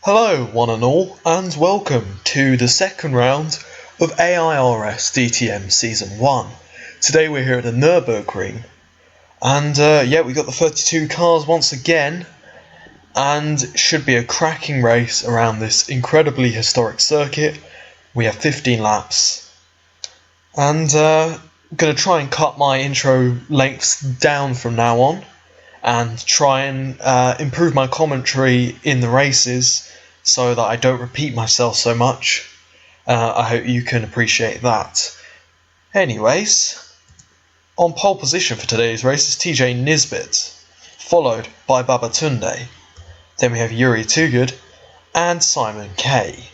Hello one and all, and welcome to the second round of AIRS DTM Season 1. Today we're here at the Nurburgring, and we got the 32 cars once again, and it should be a cracking race around this incredibly historic circuit. We have 15 laps, and I'm going to try and cut my intro lengths down from now on, and try and improve my commentary in the races so that I don't repeat myself so much. I hope you can appreciate that. Anyways, on pole position for today's race is TJ Nisbet, followed by Babatunde. Then we have Yuri Toogood and Simon K.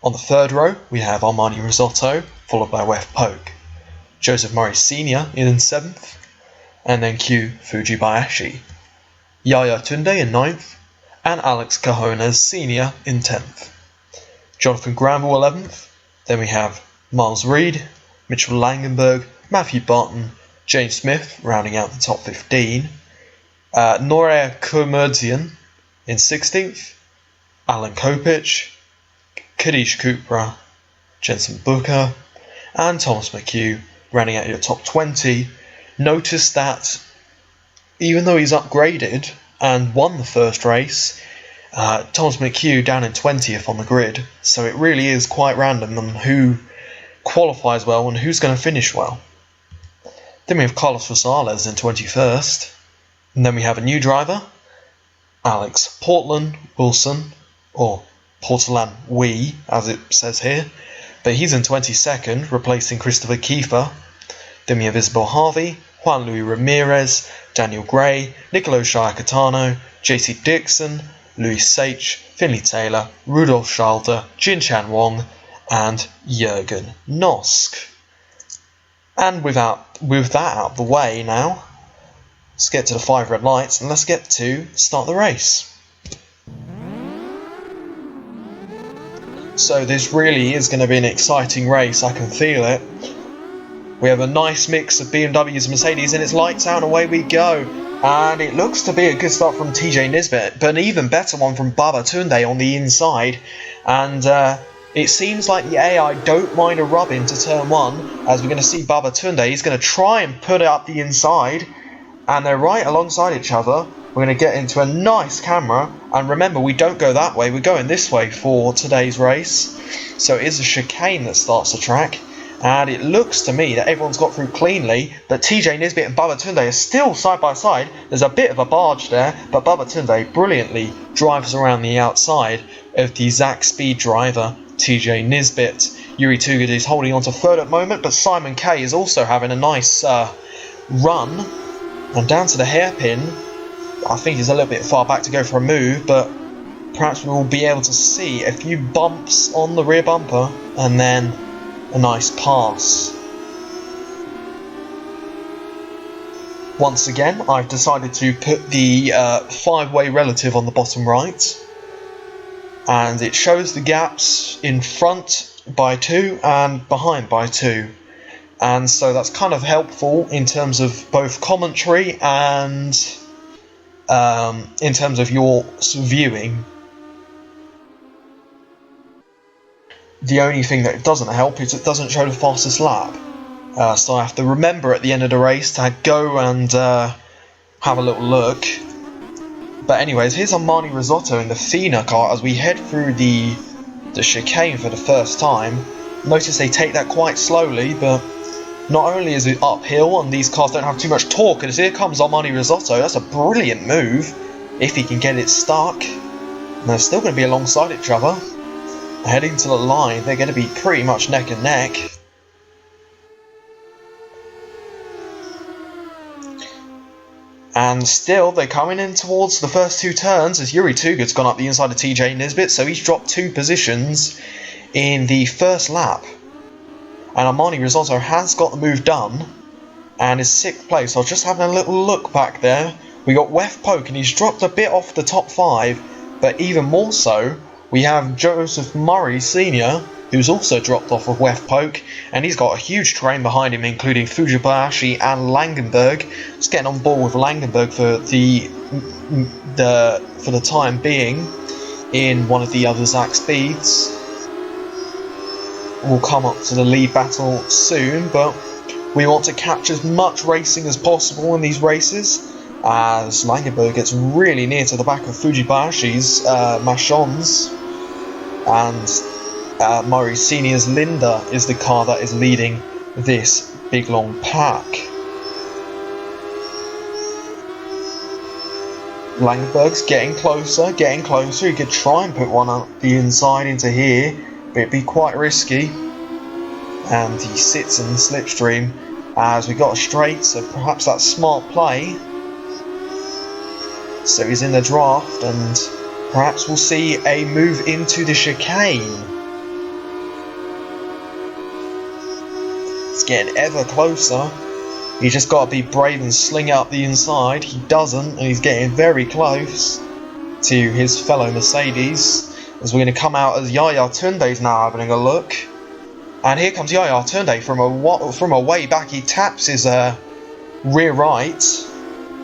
On the third row we have Armani Risotto, followed by Wef Poke. Joseph Murray Sr. in 7th, and then Q Fujibayashi. Yaya Tunde in 9th, and Alex Cajones Sr. in 10th. Jonathan Granville 11th, then we have Miles Reed, Mitchell Langenberg, Matthew Barton, James Smith rounding out the top 15, Norea Kurmerdzian in 16th, Alan Kopich, Kadish Kupra, Jensen Booker, and Thomas McHugh rounding out your top 20. Notice that even though he's upgraded and won the first race, Thomas McHugh down in 20th on the grid, so it really is quite random on who qualifies well and who's going to finish well. Then we have Carlos Rosales in 21st, and then we have a new driver, Alex Portland Wilson, or Portland Wee as it says here, but he's in 22nd, replacing Christopher Kiefer. Then we have Isabel Harvey, Juan Luis Ramirez, Daniel Gray, Nicolo Shire-Catano, JC Dixon, Louis Sach, Finley Taylor, Rudolf Schalter, Jin-Chan Wong, and Jürgen Nosk. And with that out of the way now, let's get to the 5 red lights and let's get to start the race. So this really is going to be an exciting race, I can feel it. We have a nice mix of BMWs and Mercedes, and it's lights out and away we go. And it looks to be a good start from TJ Nisbet, but an even better one from Babatunde on the inside. And it seems like the AI don't mind a rub into turn 1, as we're going to see Babatunde. He's going to try and put it up the inside, and they're right alongside each other. We're going to get into a nice camera, and remember, we don't go that way, we're going this way for today's race. So it is a chicane that starts the track. And it looks to me that everyone's got through cleanly, but TJ Nisbet and Babatunde are still side by side. There's a bit of a barge there, but Babatunde brilliantly drives around the outside of the Zach Speed driver, TJ Nisbet. Yuri Toogood is holding on to third at the moment, but Simon K is also having a nice run. And down to the hairpin, I think he's a little bit far back to go for a move, but perhaps we will be able to see a few bumps on the rear bumper, and then a nice pass. Once again, I've decided to put the 5-way relative on the bottom right, and it shows the gaps in front by 2 and behind by 2, and so that's kind of helpful in terms of both commentary and in terms of your viewing. The only thing that doesn't help is it doesn't show the fastest lap. So I have to remember at the end of the race to go and have a little look. But anyways, here's Armani Risotto in the Fina car as we head through the chicane for the first time. Notice they take that quite slowly, but not only is it uphill and these cars don't have too much torque, and here comes Armani Risotto. That's a brilliant move if he can get it stuck. And they're still going to be alongside each other. Heading to the line, they're going to be pretty much neck and neck. And still, they're coming in towards the first 2 turns as Yuri Toogood's gone up the inside of TJ Nisbet, so he's dropped 2 positions in the first lap. And Armani Risotto has got the move done and is 6th place. I was just having a little look back there. We got Wef Poke and he's dropped a bit off the top 5, but even more so, we have Joseph Murray Sr., who's also dropped off of Wef Poke, and he's got a huge train behind him, including Fujibayashi and Langenberg. Just getting on board with Langenberg for the time being. in one of the other Zack speeds. We'll come up to the lead battle soon, but we want to catch as much racing as possible in these races, as Langenberg gets really near to the back of Fujibayashi's Machons, and Murray Senior's Linda is the car that is leading this big long pack. Langenberg's getting closer, he could try and put one up the inside into here, but it'd be quite risky, and he sits in the slipstream as we got a straight, so perhaps that's smart play. So he's in the draft, and perhaps we'll see a move into the chicane. It's getting ever closer. You just got to be brave and sling out the inside. He doesn't, and he's getting very close to his fellow Mercedes. As we're going to come out as Yaya Tunde's now having a look. And here comes Yaya Tunde from a way back. He taps his rear right,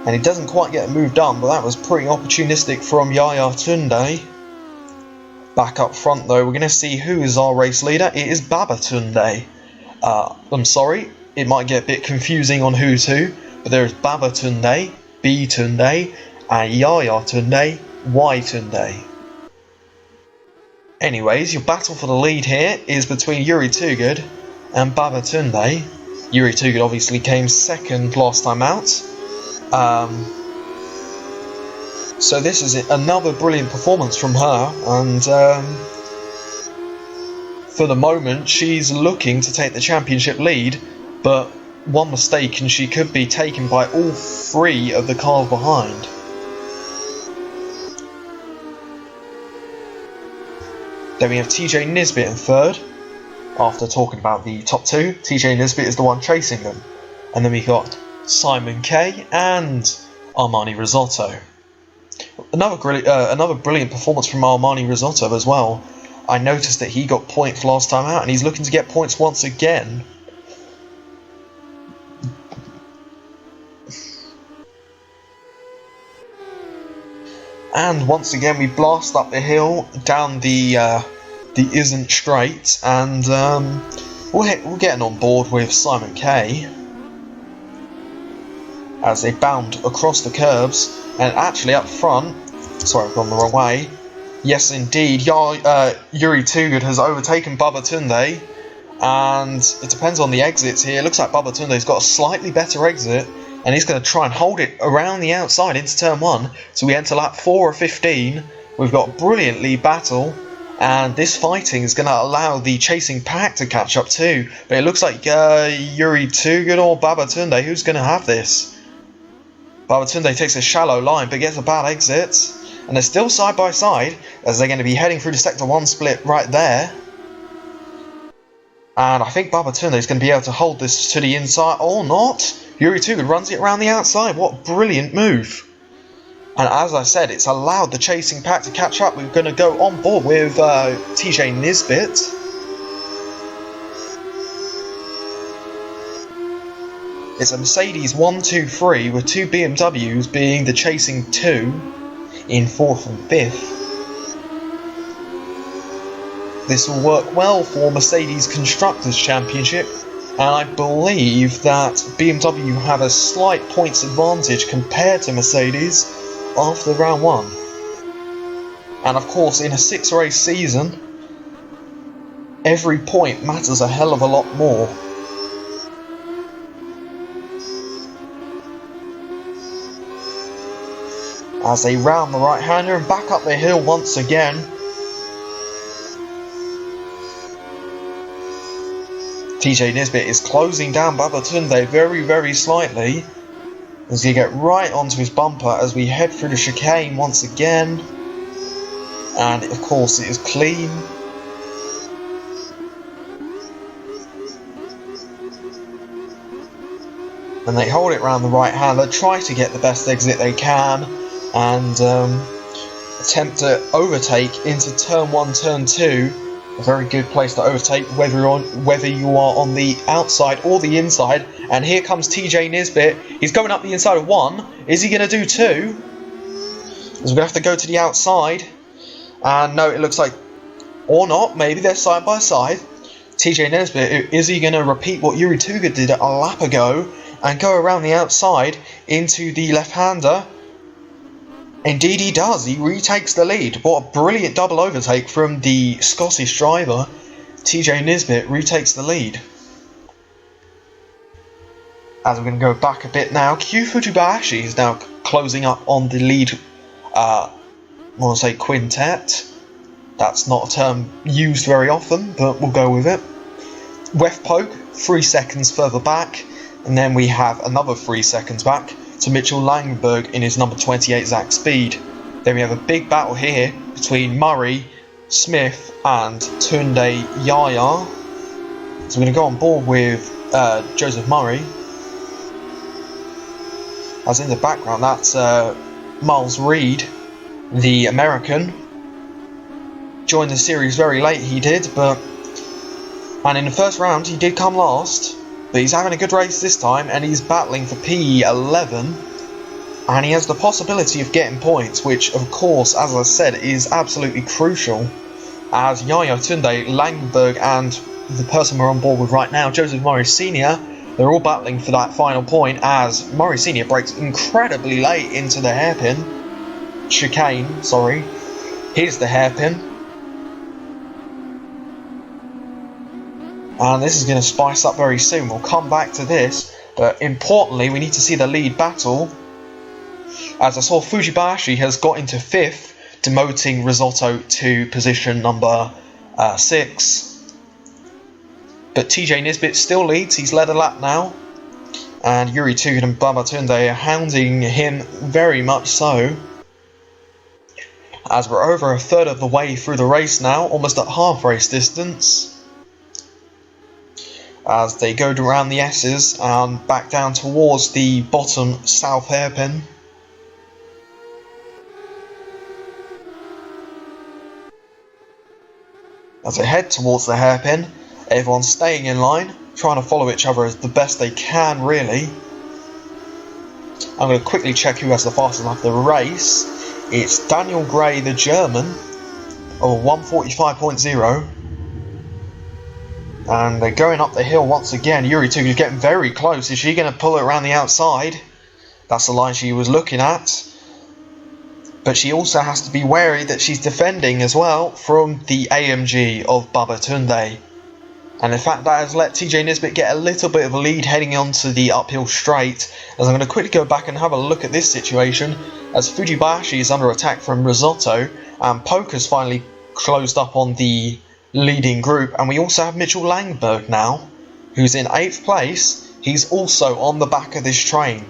and he doesn't quite get a move done, but that was pretty opportunistic from Yaya Tunde. Back up front though, we're going to see who is our race leader. It is Baba Tunde. I'm sorry, it might get a bit confusing on who's who, but there is Baba Tunde, B Tunde, and Yaya Tunde, Y Tunde. Anyways, your battle for the lead here is between Yuri Tugud and Baba Tunde. Yuri Tugud obviously came second last time out. So this is another brilliant performance from her, and for the moment she's looking to take the championship lead, but one mistake and she could be taken by all three of the cars behind. Then we have TJ Nisbet in third. After talking about the top two, TJ Nisbet is the one chasing them. And then we got Simon Kay and Armani Risotto. Another brilliant performance from Armani Risotto as well. I noticed that he got points last time out, and he's looking to get points once again. And once again we blast up the hill, down the isn't straight, and we're getting on board with Simon Kay as they bound across the curbs, and actually up front, sorry I've gone the wrong way, yes indeed, Yuri Tugud has overtaken Baba Tunde, and it depends on the exits here. It looks like Baba Tunde's got a slightly better exit, and he's going to try and hold it around the outside into turn 1. So we enter lap 4 of 15. We've got a brilliant lead battle, and this fighting is going to allow the chasing pack to catch up too. But it looks like Yuri Tugud or Baba Tunde, who's going to have this? Baba Tunde takes a shallow line but gets a bad exit, and they're still side by side as they're going to be heading through the sector 1 split right there. And I think Baba Tunde is going to be able to hold this to the inside or not. Yuri Tugud runs it around the outside. What a brilliant move. And as I said, it's allowed the chasing pack to catch up. We're going to go on board with TJ Nisbet. It's a Mercedes 1, 2, 3 with 2 BMWs being the chasing 2 in 4th and 5th. This will work well for Mercedes Constructors Championship, and I believe that BMW have a slight points advantage compared to Mercedes after round 1. And of course, in a 6-race season, every point matters a hell of a lot more. As they round the right-hander and back up the hill once again. TJ Nisbet is closing down Baba Tunde very, very slightly as he get right onto his bumper as we head through the chicane once again. And of course it is clean. And they hold it round the right-hander, try to get the best exit they can, and attempt to overtake into turn 1, turn 2. A very good place to overtake, whether you are on the outside or the inside. And here comes TJ Nisbet. He's going up the inside of 1. Is he going to do 2? As we're going to have to go to the outside. And no, it looks like, or not, maybe they're side by side. TJ Nesbitt, is he going to repeat what Yuri Tuga did a lap ago and go around the outside into the left-hander? Indeed he does, he retakes the lead. What a brilliant double overtake from the Scottish driver. TJ Nesbitt retakes the lead. As we're going to go back a bit now, Q Fujibayashi is now closing up on the lead, I want to say quintet. That's not a term used very often, but we'll go with it. Ref Poke, 3 seconds further back, and then we have another 3 seconds back to Mitchell Langberg in his number 28 Zach Speed. Then we have a big battle here between Murray, Smith and Tunde Yaya. So we're going to go on board with Joseph Murray. As in the background, that's Miles Reed, the American. Joined the series very late, he did, and in the first round he did come last, but he's having a good race this time, and he's battling for P11, and he has the possibility of getting points, which of course, as I said, is absolutely crucial, as Yaya, Tunde, Langberg and the person we're on board with right now, Joseph Murray Sr., they're all battling for that final point, as Murray Sr. breaks incredibly late into the hairpin. Chicane, sorry. Here's the hairpin. And this is going to spice up very soon. We'll come back to this. But importantly, we need to see the lead battle. As I saw, Fujibayashi has got into 5th, demoting Risotto to position number 6. But TJ Nisbet still leads, he's led a lap now. And Yuri Tugan and Baba Tunde are hounding him very much so. As we're over a third of the way through the race now, almost at half race distance. As they go around the S's and back down towards the bottom south hairpin. As they head towards the hairpin, everyone's staying in line, trying to follow each other as the best they can, really. I'm going to quickly check who has the fastest lap of the race. It's Daniel Gray, the German, of 1:45.0. And they're going up the hill once again. Yuri Tuga is getting very close. Is she going to pull it around the outside? That's the line she was looking at. But she also has to be wary that she's defending as well from the AMG of Baba Tunde. And in fact, that has let TJ Nisbet get a little bit of a lead heading onto the uphill straight. As I'm going to quickly go back and have a look at this situation, as Fujibayashi is under attack from Risotto, and Poker's finally closed up on the leading group. And we also have Mitchell Langberg now, who's in 8th place. He's also on the back of this train.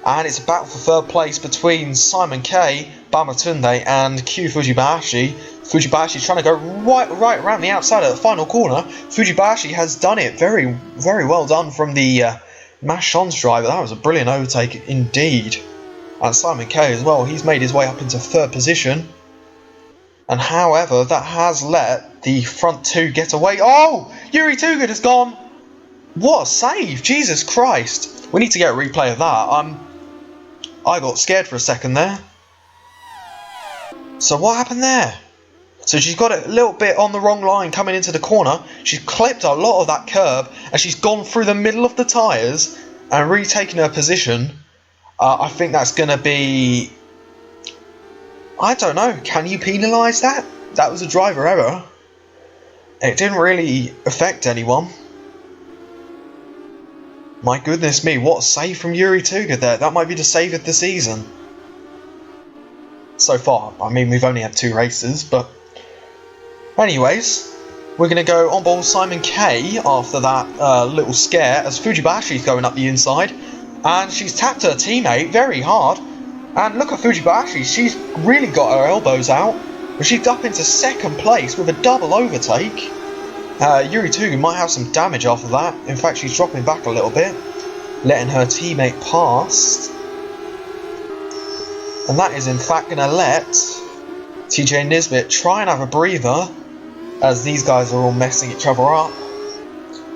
And it's a battle for 3rd place between Simon K, Bamatunde and Q Fujibayashi. Fujibayashi trying to go right around the outside of the final corner. Fujibayashi has done it. Very, very well done from the Machon's driver. That was a brilliant overtake indeed. And Simon K as well. He's made his way up into 3rd position. And however, that has let the front 2 get away. Oh! Yuri Tuga has gone. What a save! Jesus Christ. We need to get a replay of that. I got scared for a second there. So what happened there? So she's got it a little bit on the wrong line coming into the corner. She's clipped a lot of that curb and she's gone through the middle of the tyres and retaken her position. I think that's going to be... I don't know. Can you penalise that? That was a driver error. It didn't really affect anyone. My goodness me, what a save from Yuri Tuga there. That might be the save of the season. So far. I mean, we've only had 2 races, but... Anyways, we're going to go on board Simon K after that little scare as Fujibashi's going up the inside. And she's tapped her teammate very hard. And look at Fujibayashi, she's really got her elbows out. But she's up into 2nd place with a double overtake. Yuri Tuga might have some damage after that. In fact, she's dropping back a little bit, letting her teammate pass. And that is in fact going to let TJ Nisbet try and have a breather, as these guys are all messing each other up.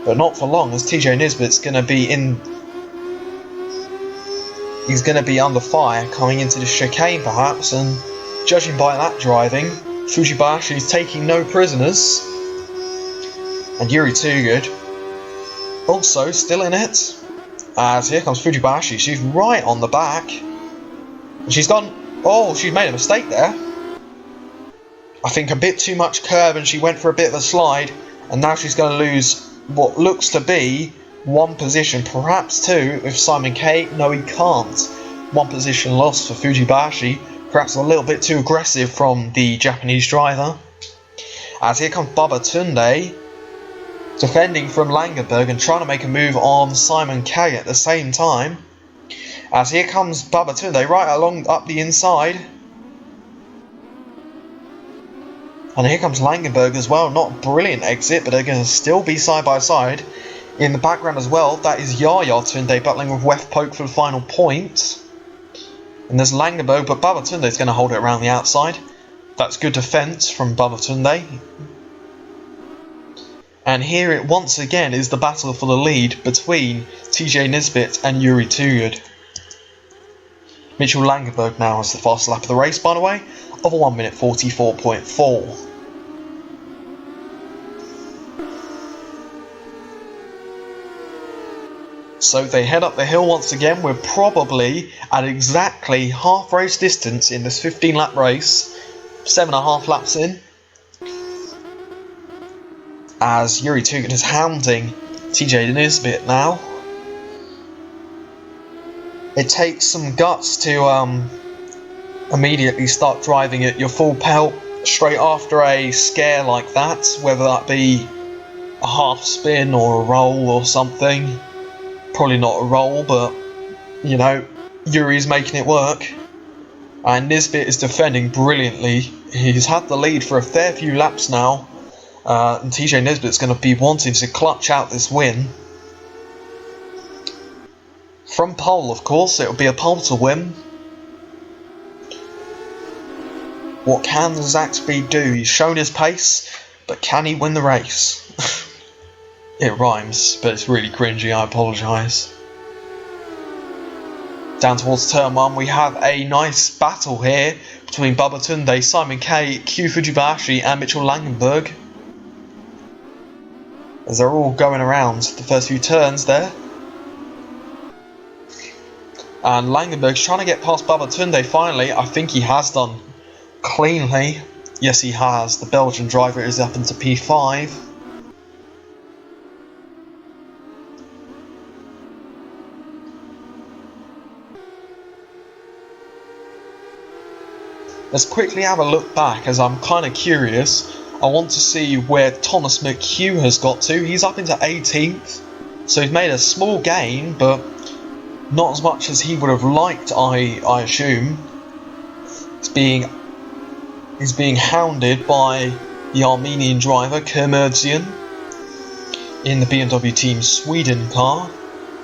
But not for long, as TJ Nisbet's going to be in he's going to be under fire coming into the chicane perhaps, and judging by that driving, Fujibashi is taking no prisoners. And Yuri Too Good also still in it, as here comes Fujibashi. She's right on the back, and she's gone, oh, she's made a mistake there. I think a bit too much curve, and she went for a bit of a slide, and now she's going to lose what looks to be one position, perhaps two, with Simon K. No, he can't. One position lost for Fujibashi, perhaps a little bit too aggressive from the Japanese driver. As here comes Baba Tunde, defending from Langenberg and trying to make a move on Simon K at the same time. As here comes Baba Tunde right along up the inside. And here comes Langenberg as well. Not a brilliant exit, but they're going to still be side by side. In the background as well, that is Yuriality battling with Wef Poke for the final point. And there's Langenberg, but Baba Tunde is going to hold it around the outside. That's good defence from Baba Tunde. And here it once again is the battle for the lead between TJ Nisbet and Yuri Too Good. Mitchell Langenberg now has the fastest lap of the race, by the way, of a 1 minute 44.4. So they head up the hill once again. We're probably at exactly half race distance in this 15 lap race, 7.5 laps in. As Yuri Too Good is hounding TJ Nisbet now. It takes some guts to immediately start driving at your full pelt straight after a scare like that, whether that be a half spin or a roll or something. Probably not a roll, but you know, Yuri's making it work. And Nisbet is defending brilliantly. He's had the lead for a fair few laps now. And TJ Nisbet's going to be wanting to clutch out this win. From pole, of course, it'll be a pole to win. What can Zach Speed do? He's shown his pace, but can he win the race? It rhymes, but it's really cringy, I apologise. Down towards turn 1, we have a nice battle here between Baba Tunde, Simon K, Q Fujibashi and Mitchell Langenberg. As they're all going around the first few turns there. And Langenberg's trying to get past Baba Tunde finally. I think he has done cleanly. Yes, he has. The Belgian driver is up into P5. Let's quickly have a look back, as I'm kind of curious. I want to see where Thomas McHugh has got to. He's up into 18th, so he's made a small gain, but not as much as he would have liked, I assume. He's being hounded by the Armenian driver Kermerdzian in the BMW Team Sweden car,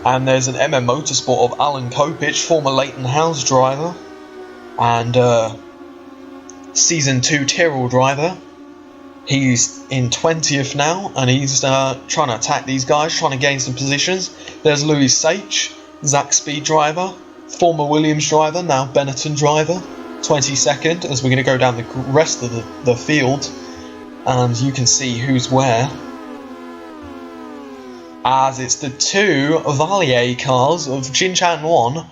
and there's an MM Motorsport of Alan Kopich, former Leighton House driver, and Season 2 Tyrrell driver. He's in 20th now, and he's trying to attack these guys, trying to gain some positions. There's Louis Sage, Zach Speed driver, former Williams driver, now Benetton driver, 22nd, as we're going to go down the rest of the field, and you can see who's where. As it's the two Valier cars of Jinchan Wan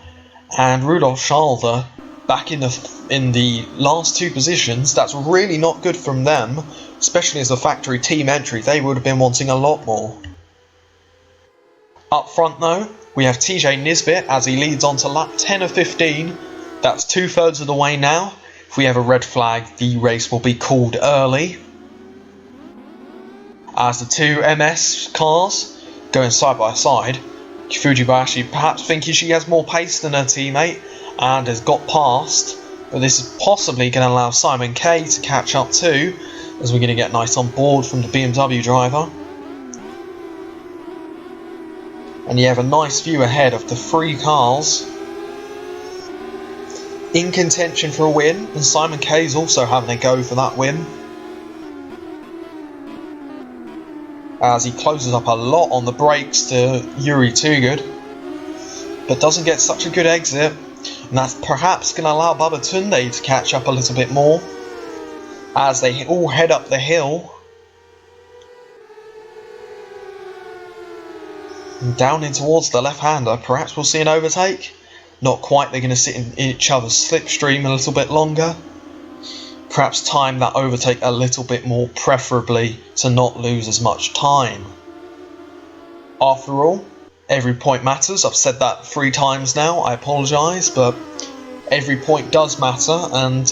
and Rudolf Schalder back in the last two positions. That's really not good from them, especially as a factory team entry. They would have been wanting a lot more. Up front though, we have TJ Nisbet as he leads on to lap 10 of 15. That's 2/3 of the way now. If we have a red flag, the race will be called early. As the two MS cars going side by side, Fujibashi perhaps thinking she has more pace than her teammate and has got past, but this is possibly going to allow Simon K to catch up too, as we're going to get nice on board from the BMW driver. And you have a nice view ahead of the three cars in contention for a win, and Simon K is also having a go for that win, as he closes up a lot on the brakes to Yuri Too Good. but doesn't get such a good exit, and that's perhaps going to allow Babatunde to catch up a little bit more as they all head up the hill and down in towards the left-hander. Perhaps we'll see an overtake. Not quite. They're going to sit in each other's slipstream a little bit longer. Perhaps time that overtake a little bit more, preferably to not lose as much time. After all, every point matters. I've said that 3 times now. I apologise, but every point does matter, and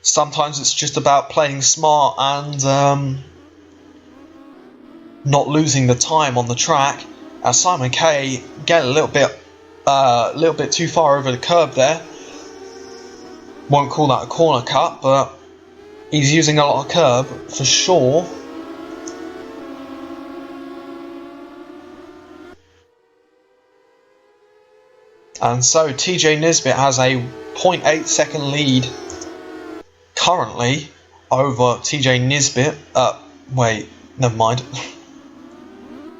sometimes it's just about playing smart and not losing the time on the track. As Simon K get a little bit too far over the curb there. Won't call that a corner cut, but he's using a lot of curb for sure. And so TJ Nisbet has a 0.8 second lead currently over TJ Nisbet. Wait, never mind.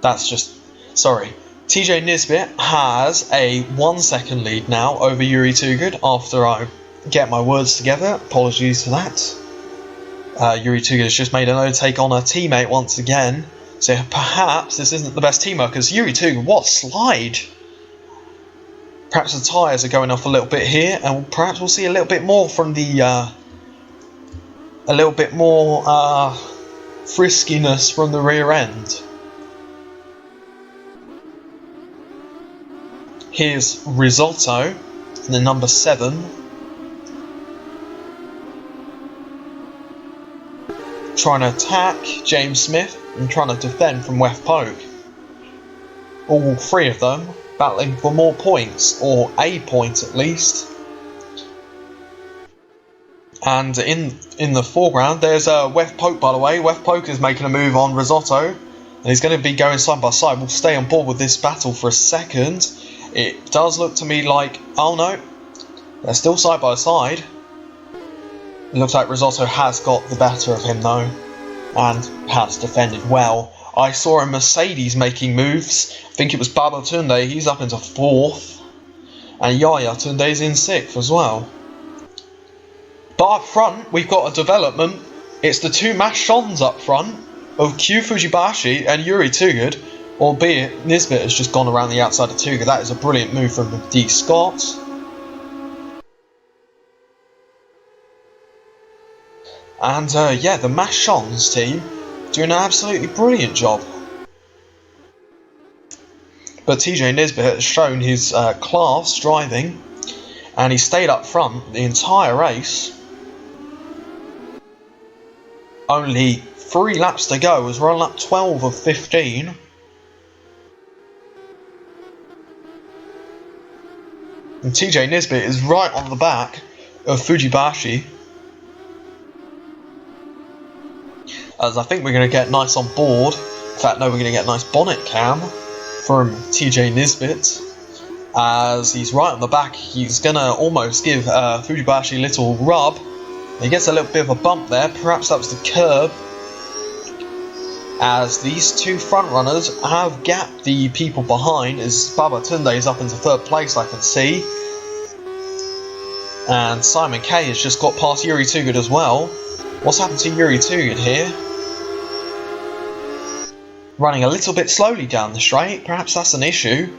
That's just, sorry. TJ Nisbet has a 1 second lead now over Yuri Toogood after I get my words together. Apologies for that. Yuri Toogood has just made an overtake on a teammate once again. So perhaps this isn't the best teamwork, because Yuri Toogood, what slide! Perhaps the tyres are going off a little bit here, and perhaps we'll see a little bit more from the friskiness from the rear end. Here's Risotto, the number 7. Trying to attack James Smith and trying to defend from West Poke. All 3 of them battling for more points, or a point at least. And in the foreground there's West Poke, by the way. West Poke is making a move on Risotto, and he's going to be going side by side. We'll stay on board with this battle for a second. It does look to me like, oh no, they're still side by side. It looks like Risotto has got the better of him though, and has defended well. I saw a Mercedes making moves. I think it was Babatunde, he's up into 4th. And Yaya Tunde's in 6th as well. But up front, we've got a development. It's the 2 Mashons up front of Q Fujibashi and Yuri Toogood, albeit Nisbet has just gone around the outside of Toogood. That is a brilliant move from D. Scott. And yeah, the Mashons team doing an absolutely brilliant job. But TJ Nisbet has shown his class driving, and he stayed up front the entire race. Only 3 laps to go as we're on lap 12 of 15. And TJ Nisbet is right on the back of Fujibashi. As I think we're going to get nice on board. In fact, no, we're going to get a nice bonnet cam from TJ Nisbet. As he's right on the back, he's going to almost give Fujibashi a little rub. He gets a little bit of a bump there. Perhaps that was the curb. As these 2 front runners have gapped the people behind, as Babatunde is up into 3rd place, I can see. And Simon K has just got past Yuri Toogood as well. What's happened to Yuri Toogood here? Running a little bit slowly down the straight. Perhaps that's an issue.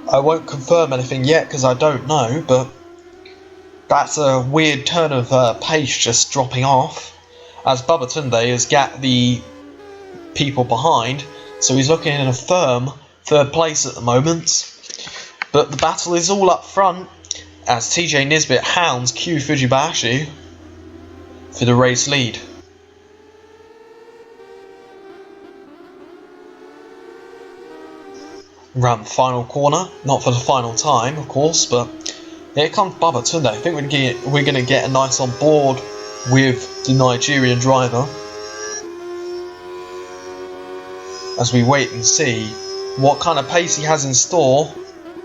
I won't confirm anything yet because I don't know, but that's a weird turn of pace just dropping off. As Babatunde has gapped the people behind, so he's looking in a firm 3rd place at the moment. But the battle is all up front as TJ Nisbet hounds Q Fujibashi for the race lead. Around the final corner, not for the final time of course, but here comes Babatunde. I think we're going to get a nice on board with the Nigerian driver as we wait and see what kind of pace he has in store,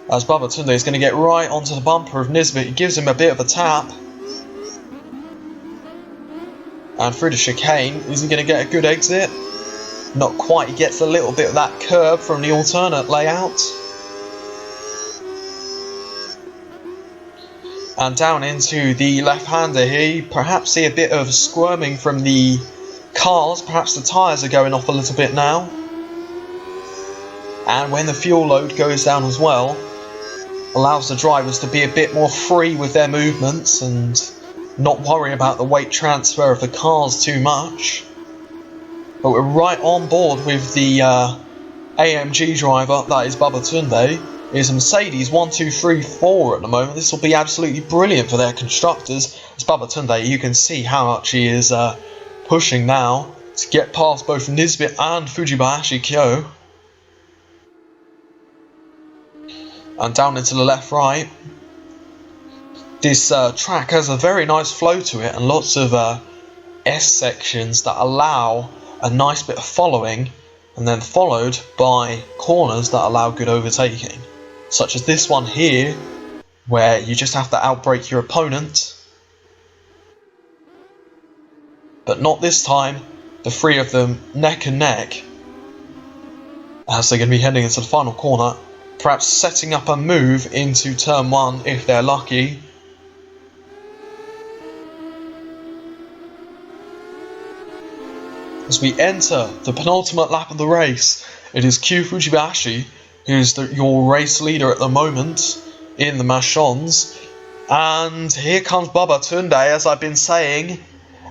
as Babatunde is going to get right onto the bumper of Nisbet. He gives him a bit of a tap, and through the chicane. Is he going to get a good exit? Not quite. He gets a little bit of that curb from the alternate layout. And down into the left-hander here, you perhaps see a bit of squirming from the cars. Perhaps the tyres are going off a little bit now. And when the fuel load goes down as well, allows the drivers to be a bit more free with their movements and not worry about the weight transfer of the cars too much. But we're right on board with the AMG driver, that is Baba Tunde. It's a Mercedes 1-2-3-4 at the moment. This will be absolutely brilliant for their constructors. As Baba Tunde, you can see how much he is pushing now to get past both Nisbet and Fujibayashi Kyo. And down into the left-right. This track has a very nice flow to it and lots of S sections that allow a nice bit of following, and then followed by corners that allow good overtaking. Such as this one here, where you just have to outbrake your opponent. But not this time, the three of them neck and neck, as they're going to be heading into the final corner, perhaps setting up a move into turn 1 if they're lucky. As we enter the penultimate lap of the race, it is Kyu Fujibayashi who's your race leader at the moment in the Machons. And here comes Baba Tunde, as I've been saying,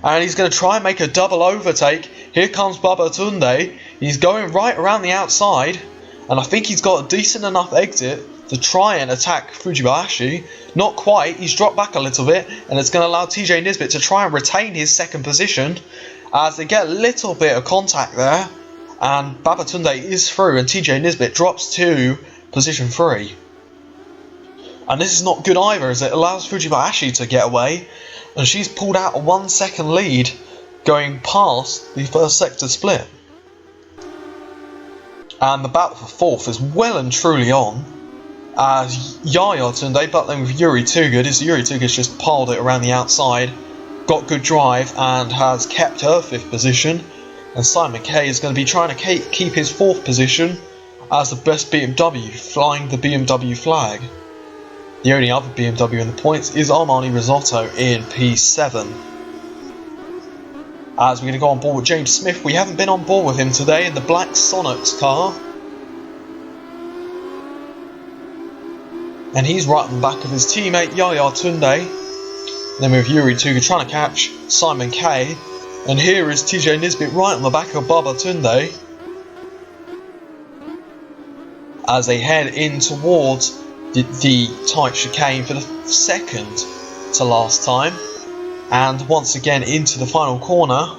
and he's going to try and make a double overtake. Here comes Baba Tunde. He's going right around the outside, and I think he's got a decent enough exit to try and attack Fujibayashi. Not quite, he's dropped back a little bit, and it's going to allow TJ Nisbet to try and retain his second position as they get a little bit of contact there, and Baba Tunde is through, and TJ Nisbet drops to position 3. And this is not good either, as it allows Fujibayashi to get away, and she's pulled out a 1 second lead going past the first sector split. And the battle for 4th is well and truly on, as Yaya Tunde battling with Yuri Tugud, as Yuri Tugud's just piled it around the outside, got good drive and has kept her 5th position, and Simon K is going to be trying to keep his 4th position as the best BMW, flying the BMW flag. The only other BMW in the points is Armani Risotto in P7. As we're going to go on board with James Smith, we haven't been on board with him today in the black Sonex car. And he's right on the back of his teammate Yaya Tunde. Then we have Yuri Tugud trying to catch Simon K. And here is TJ Nisbet right on the back of Baba Tunde as they head in towards the tight chicane for the second to last time. And once again into the final corner.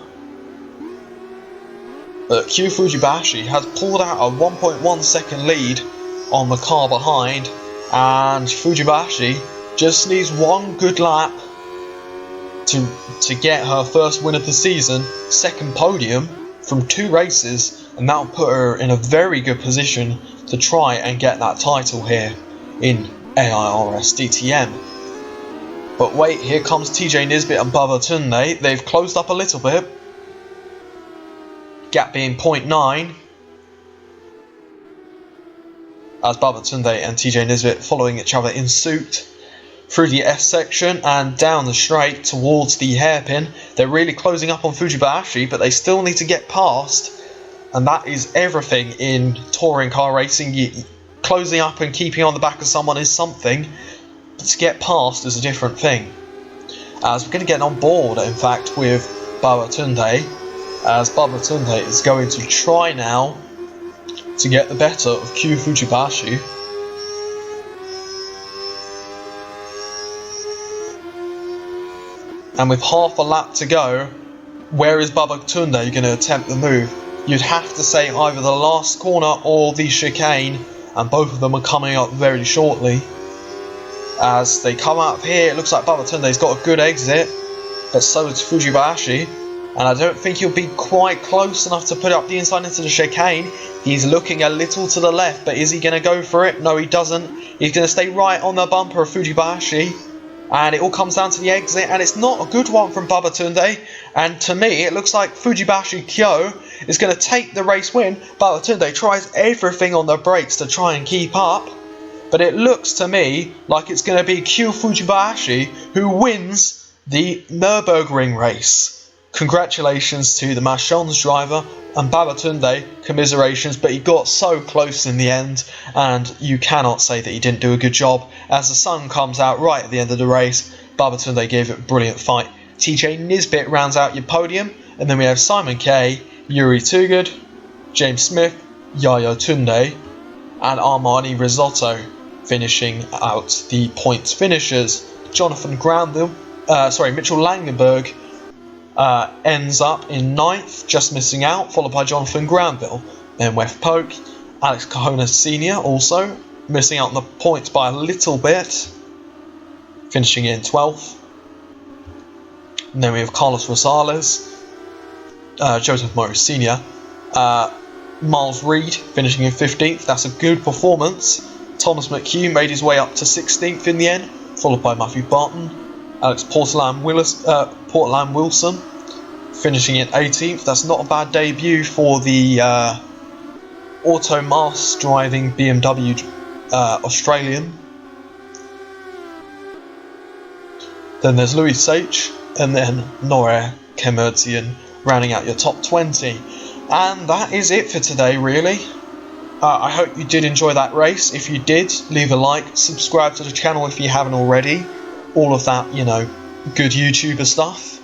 But Kyu Fujibayashi has pulled out a 1.1 second lead on the car behind, and Fujibayashi just needs one good lap to get her first win of the season, second podium from 2 races, and that'll put her in a very good position to try and get that title here in AIRS DTM. But wait, here comes TJ Nisbet and Baba Tunde. They've closed up a little bit, gap being 0.9, as Baba Tunde and TJ Nisbet following each other in suit through the S section and down the straight towards the hairpin. They're really closing up on Fujibayashi, but they still need to get past, and that is everything in touring car racing. Closing up and keeping on the back of someone is something, but to get past is a different thing. As we're going to get on board, in fact, with Baba Tunde, as Baba Tunde is going to try now to get the better of Kyu Fujibayashi. And with half a lap to go, where is Baba Tunde going to attempt the move? You'd have to say either the last corner or the chicane, and both of them are coming up very shortly. As they come up here, it looks like Baba Tunde's got a good exit, but so does Fujibayashi. And I don't think he'll be quite close enough to put up the inside into the chicane. He's looking a little to the left, but is he going to go for it? No, he doesn't. He's going to stay right on the bumper of Fujibayashi. And it all comes down to the exit, and it's not a good one from Baba Tunde. And to me, it looks like Fujibayashi Kyo is going to take the race win. Baba Tunde tries everything on the brakes to try and keep up. but it looks to me like it's going to be Kyo Fujibayashi who wins the Nurburgring race. Congratulations to the Machons driver, and Babatunde, commiserations, but he got so close in the end, and you cannot say that he didn't do a good job. As the sun comes out right at the end of the race, Babatunde gave it a brilliant fight. TJ Nisbet rounds out your podium, and then we have Simon Kay, Yuri Tugud, James Smith, Yaya Tunde, and Armani Risotto finishing out the points finishers. Mitchell Langenberg ends up in 9th, just missing out, followed by Jonathan Granville. Then Weth Poke, Alex Cajonas Sr. also missing out on the points by a little bit, finishing in 12th. And then we have Carlos Rosales, Joseph Morris Sr., Miles Reed finishing in 15th. That's a good performance. Thomas McHugh made his way up to 16th in the end, followed by Matthew Barton. Alex Portland Wilson finishing in 18th. That's not a bad debut for the Automass driving BMW Australian. Then there's Louis Sage, and then Nore Kemerzian rounding out your top 20. And that is it for today, really. I hope you did enjoy that race. If you did, leave a like, subscribe to the channel if you haven't already. All of that, good YouTuber stuff.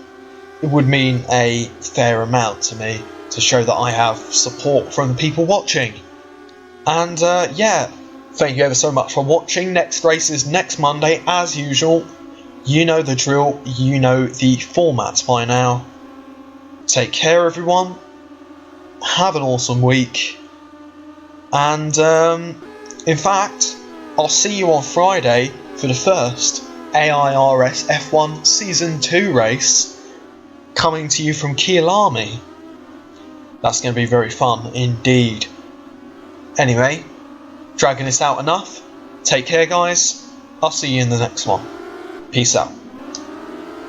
It would mean a fair amount to me to show that I have support from the people watching. And thank you ever so much for watching. Next race is next Monday, as usual. You know the drill, you know the formats by now. Take care, everyone. Have an awesome week. And, in fact, I'll see you on Friday for the first AIRS F1 Season 2 race coming to you from Kyalami. That's going to be very fun indeed. Anyway, dragging this out enough. Take care, guys. I'll see you in the next one. Peace out.